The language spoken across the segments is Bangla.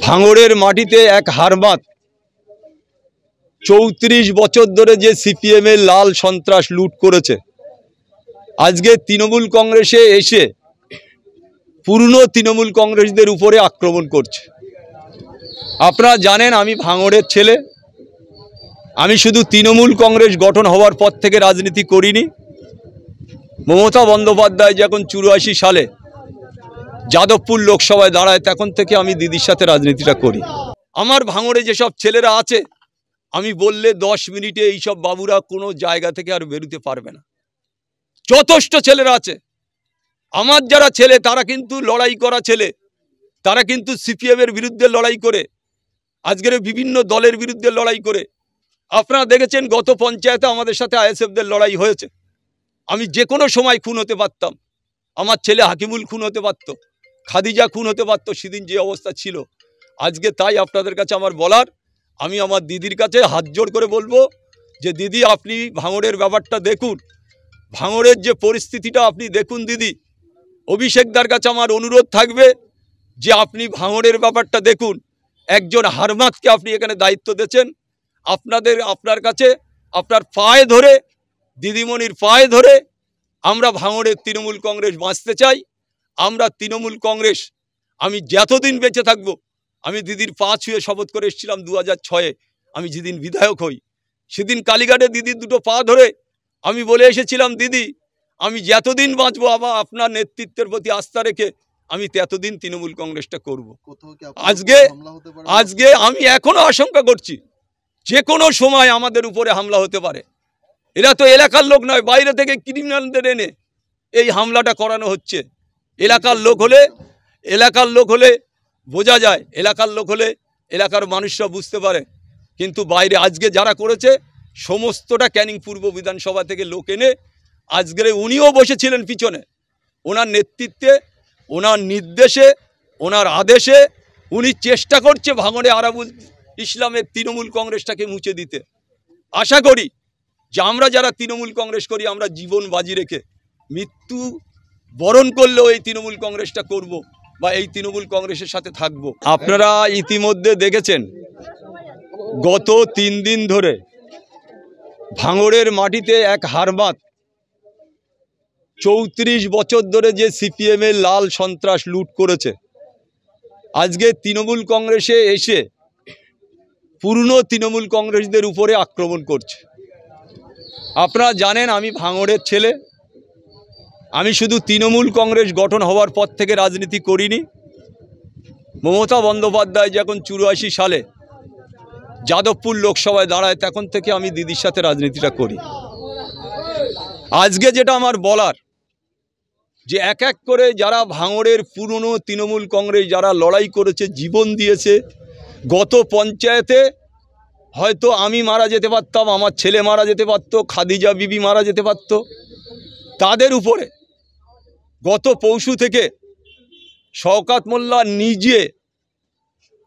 ভাঙড়ের মাটিতে এক হারমাত ৩৪ বছর ধরে যে সিপিএম এর লাল সন্ত্রাস লুট করেছে, আজকে তৃণমূল কংগ্রেসে এসে পুরনো তৃণমূল কংগ্রেসদের উপরে আক্রমণ করছে। আপনারা জানেন আমি ভাঙড়ের ছেলে। আমি শুধু তৃণমূল কংগ্রেস গঠন হওয়ার পর থেকে রাজনীতি করিনি। মমতা বন্দ্যোপাধ্যায় যখন ৮৪ সালে যাদবপুর লোকসভায় দাঁড়ায় তখন থেকে আমি দিদির সাথে রাজনীতিটা করি। আমার ভাঙড়ে যেসব ছেলেরা আছে, আমি বললে 10 মিনিটে এইসব বাবুরা কোনো জায়গা থেকে আর বেরোতে পারবে না। যথেষ্ট ছেলেরা আছে। আমার যারা ছেলে তারা কিন্তু লড়াই করা ছেলে, তারা কিন্তু সিপিএম এর বিরুদ্ধে লড়াই করে, আজকের বিভিন্ন দলের বিরুদ্ধে লড়াই করে। আপনারা দেখেছেন গত পঞ্চায়েতে আমাদের সাথে আইএসএফদের লড়াই হয়েছে। আমি যে কোনো সময় খুন হতে পারতাম, আমার ছেলে হাকিমুল খুন হতে পারত, খাদিজা খুন হতে পারত, সেদিন যে অবস্থা ছিল। আজকে তাই আপনাদের কাছে আমার বলার, আমি আমার দিদির কাছে হাত জোড় করে বলবো যে দিদি আপনি ভাঙড়ের ব্যাপারটা দেখুন, ভাঙড়ের যে পরিস্থিতিটা আপনি দেখুন দিদি। অভিষেকদার কাছে আমার অনুরোধ থাকবে যে আপনি ভাঙড়ের ব্যাপারটা দেখুন। একজন হারমাতকে আপনি এখানে দায়িত্ব দিয়েছেন। আপনার কাছে আপনার পায়ে ধরে, দিদিমণির পায়ে ধরে আমরা ভাঙড়ের তৃণমূল কংগ্রেস বাঁচতে চাই। আমরা তৃণমূল কংগ্রেস, আমি যতদিন বেঁচে থাকবো, আমি দিদির পা ছুঁয়ে শপথ করে এসেছিলাম 2006-এ। আমি যেদিন বিধায়ক হই সেদিন কালীঘাটে দিদির দুটো পা ধরে আমি বলে এসেছিলাম, দিদি আমি যতদিন বাঁচবো আপনার নেতৃত্বের প্রতি আস্থা রেখে আমি ততদিন তৃণমূল কংগ্রেসটা করব। আজকে আমি এখনো আশঙ্কা করছি যে কোনো সময় আমাদের উপরে হামলা হতে পারে। এরা তো এলাকার লোক নয়, বাইরে থেকে ক্রিমিনালদের এনে এই হামলাটা করানো হচ্ছে। এলাকার লোক হলে বোঝা যায়, এলাকার লোক হলে এলাকার মানুষরা বুঝতে পারে। কিন্তু বাইরে আজকে যারা করেছে সমস্তটা ক্যানিং পূর্ব বিধানসভা থেকে লোক এনে, আজকে উনিও বসেছিলেন পিছনে। ওনার নেতৃত্বে, ওনার নির্দেশে, ওনার আদেশে উনি চেষ্টা করছে ভাঙড়ে আরাবুল ইসলামের তৃণমূল কংগ্রেসটাকে মুছে দিতে। আশা করি যে আমরা যারা তৃণমূল কংগ্রেস করি, আমরা জীবন বাজি রেখে মৃত্যু বরণ করলেও এই তৃণমূল কংগ্রেসটা করব বা এই তৃণমূল কংগ্রেসের সাথে থাকব। আপনারা ইতিমধ্যে দেখেছেন গত 3 দিন ধরে ভাঙড়ের মাটিতে এক হারমাত 34 বছর ধরে যে সিপিএম এর লাল সন্ত্রাস লুট করেছে, আজকে তৃণমূল কংগ্রেসে এসে পুরনো তৃণমূল কংগ্রেসদের উপরে আক্রমণ করছে। আপনারা জানেন আমি ভাঙড়ের ছেলে। আমি শুধু তৃণমূল কংগ্রেস গঠন হওয়ার পর থেকে রাজনীতি করিনি। মমতা বন্দ্যোপাধ্যায় যখন 84 সালে যাদবপুর লোকসভায় দাঁড়ায় তখন থেকে আমি দিদির সাথে রাজনীতিটা করি। আজকে যেটা আমার বলার, যে এক এক করে যারা ভাঙড়ের পুরনো তৃণমূল কংগ্রেস যারা লড়াই করেছে, জীবন দিয়েছে, গত পঞ্চায়েতে হয়তো আমি মারা যেতে পারতাম, আমার ছেলে মারা যেতে পারত, খাদিজা বিবি মারা যেতে পারত, তাদের উপরে গত পরশু থেকে শওকত মোল্লা নিজে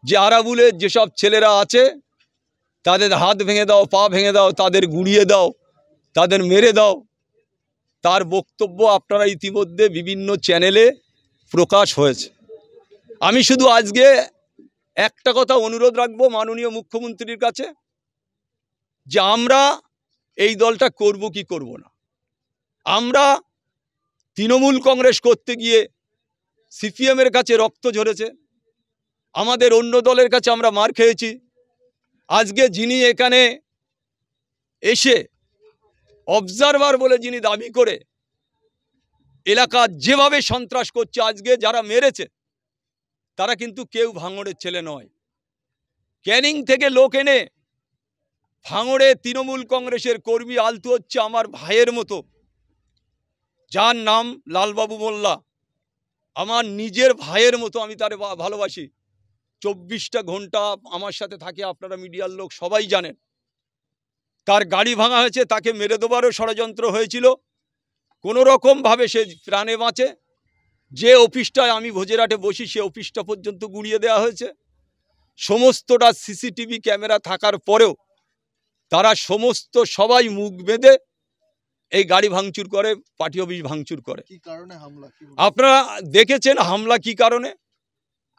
যে আরাবুলের যেসব ছেলেরা আছে তাদের হাত ভেঙে দাও, পা ভেঙে দাও, তাদের গুঁড়িয়ে দাও, তাদের মেরে দাও, তার বক্তব্য আপনারা ইতিমধ্যে বিভিন্ন চ্যানেলে প্রকাশ হয়েছে। আমি শুধু আজকে একটা কথা অনুরোধ রাখবো মাননীয় মুখ্যমন্ত্রীর কাছে, যে আমরা এই দলটা করব কি করব না। আমরা তৃণমূল কংগ্রেস করতে গিয়ে সিপিএমের কাছে রক্ত ঝরেছে, আমাদের অন্য দলের কাছে আমরা মার খেয়েছি। আজকে যিনি এখানে এসে অবজারভার বলে যিনি দাবি করে এলাকা যেভাবে সন্ত্রাস করছে, আজকে যারা মেরেছে তারা কিন্তু কেউ ভাঙড়ের ছেলে নয়। ক্যানিং থেকে লোক এনে ভাঙড়ে তৃণমূল কংগ্রেসের কর্মী আলতু হচ্ছে আমার ভাইয়ের মতো, যার নাম লালবাবু মোল্লা। আমার নিজের ভাইয়ের মতো, আমি তারে ভালোবাসি। 24টা ঘন্টা আমার সাথে থাকে, আপনারা মিডিয়ার লোক সবাই জানেন। তার গাড়ি ভাঙা হয়েছে, তাকে মেরে দেবারও ষড়যন্ত্র হয়েছিল, কোনো রকমভাবে সে প্রাণে বাঁচে। যে অফিসটায় আমি ভোজেরহাটে বসি সে অফিসটা পর্যন্ত গুঁড়িয়ে দেওয়া হয়েছে। সমস্তটা সিসিটিভি ক্যামেরা থাকার পরেও তারা সবাই মুখ বেঁধে এই গাড়ি ভাঙচুর করে, পার্টি অফিস ভাঙচুর করে। আপনারা দেখেছেন হামলা কি কারণে।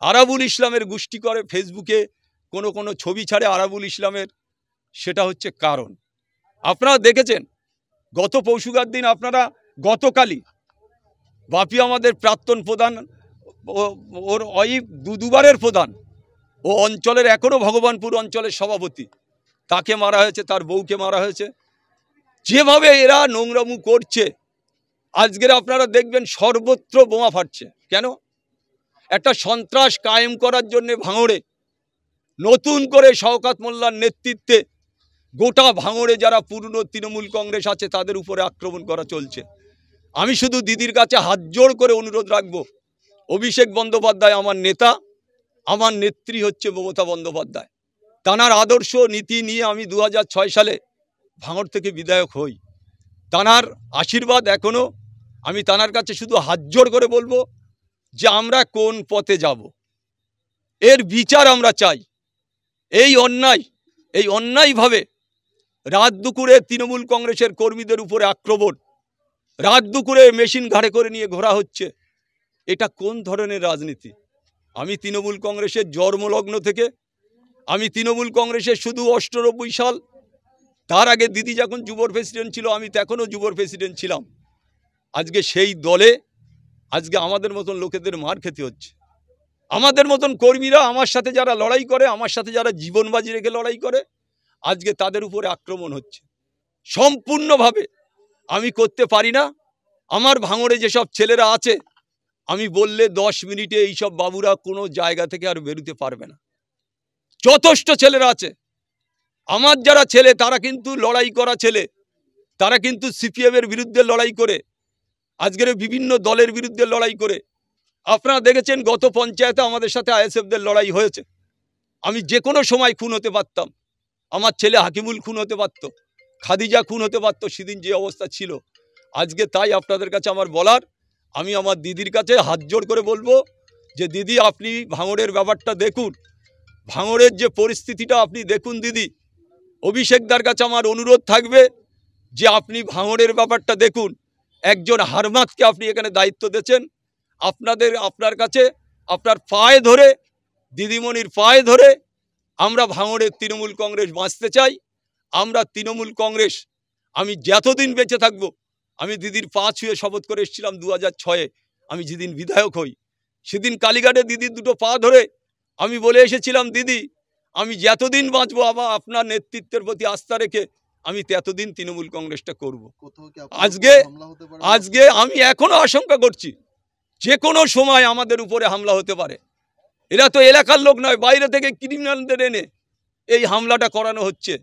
আরাবুল ইসলামের গোষ্ঠী করে ফেসবুকে কোনো ছবি ছাড়ে আরাবুল ইসলামের, সেটা হচ্ছে কারণ। আপনারা দেখেছেন গত পরশুগার দিন, আপনারা গতকালই বাপি আমাদের প্রাক্তন প্রধান, ওর ওয়াইফ দুবারের প্রধান, ও অঞ্চলের এখনও ভগবানপুর অঞ্চলের সভাপতি, তাকে মারা হয়েছে, তার বউকে মারা হয়েছে। যেভাবে এরা নোংরামু করছে, আজকের আপনারা দেখবেন সর্বত্র বোমা ফাটছে। কেন? একটা সন্ত্রাস কায়েম করার জন্য ভাঙড়ে নতুন করে শওকত মোল্লার নেতৃত্বে গোটা ভাঙড়ে যারা পুরনো তৃণমূল কংগ্রেস আছে তাদের উপরে আক্রমণ করা চলছে। আমি শুধু দিদির কাছে হাত জোড় করে অনুরোধ রাখবো, অভিষেক বন্দ্যোপাধ্যায় আমার নেতা, আমার নেত্রী হচ্ছে মমতা বন্দ্যোপাধ্যায়। তানার আদর্শ নীতি নিয়ে আমি 2006 সালে ভাঙড় থেকে বিধায়ক হই। তানার আশীর্বাদ এখনও, আমি তানার কাছে শুধু হাত জোড় করে বলবো যে আমরা কোন পথে যাব, এর বিচার আমরা চাই। এই অন্যায়ভাবে রাত দুপুরে তৃণমূল কংগ্রেসের কর্মীদের উপরে আক্রমণ, রাত দুপুরে মেশিন ঘাড়ে করে নিয়ে ঘোরা হচ্ছে, এটা কোন ধরনের রাজনীতি? আমি তৃণমূল কংগ্রেসের জন্মলগ্ন থেকে, আমি তৃণমূল কংগ্রেসের শুধু 98 সাল, তার আগে দিদি যখন যুবর প্রেসিডেন্ট ছিল আমি তখনও যুবর প্রেসিডেন্ট ছিলাম। আজকে সেই দলে আজকে আমাদের মতন লোকেদের মার খেতে হচ্ছে। আমাদের মতন কর্মীরা, আমার সাথে যারা লড়াই করে, আমার সাথে যারা জীবন বাজি রেখে লড়াই করে, আজকে তাদের উপরে আক্রমণ হচ্ছে। সম্পূর্ণভাবে আমি করতে পারি না। আমার ভাঙড়ে যেসব ছেলেরা আছে, আমি বললে 10 মিনিটে এইসব বাবুরা কোনো জায়গা থেকে আর বেরোতে পারবে না। যথেষ্ট ছেলেরা আছে। আমার যারা ছেলে তারা কিন্তু লড়াই করা ছেলে, তারা কিন্তু সিপিএমের বিরুদ্ধে লড়াই করে, আজকের বিভিন্ন দলের বিরুদ্ধে লড়াই করে। আপনারা দেখেছেন গত পঞ্চায়েতে আমাদের সাথে আইএসএফদের লড়াই হয়েছে। আমি যে কোনো সময় খুন হতে পারতাম, আমার ছেলে হাকিমুল খুন হতে পারত, খাদিজা খুন হতে পারত, সেদিন যে অবস্থা ছিল। আজকে তাই আপনাদের কাছে আমার বলার, আমি আমার দিদির কাছে হাত জোড় করে বলবো যে দিদি আপনি ভাঙড়ের ব্যাপারটা দেখুন, ভাঙড়ের যে পরিস্থিতিটা আপনি দেখুন দিদি। অভিষেকদার কাছে আমার অনুরোধ থাকবে যে আপনি ভাঙড়ের ব্যাপারটা দেখুন। একজন হারমাতকে আপনি এখানে দায়িত্ব দিয়েছেন, আপনার কাছে আপনার পায়ে ধরে, দিদিমণির পায়ে ধরে আমরা ভাঙড়ের তৃণমূল কংগ্রেস বাঁচতে চাই। আমরা তৃণমূল কংগ্রেস, আমি যতদিন বেঁচে থাকবো, আমি দিদির পা ছুঁয়ে শপথ করে এসেছিলাম 2006-এ। আমি যেদিন বিধায়ক হই সেদিন কালীঘাটে দিদির দুটো পা ধরে আমি বলে এসেছিলাম, দিদি আমি যতদিন বাঁচবো আপনার নেতৃত্বের প্রতি আস্থা রেখে আমি ততদিন তৃণমূল কংগ্রেসটা করব। আজকে আমি এখনো আশঙ্কা করছি যে কোনো সময় আমাদের উপরে হামলা হতে পারে। এরা তো এলাকার লোক নয়, বাইরে থেকে ক্রিমিনালদের এনে এই হামলাটা করানো হচ্ছে।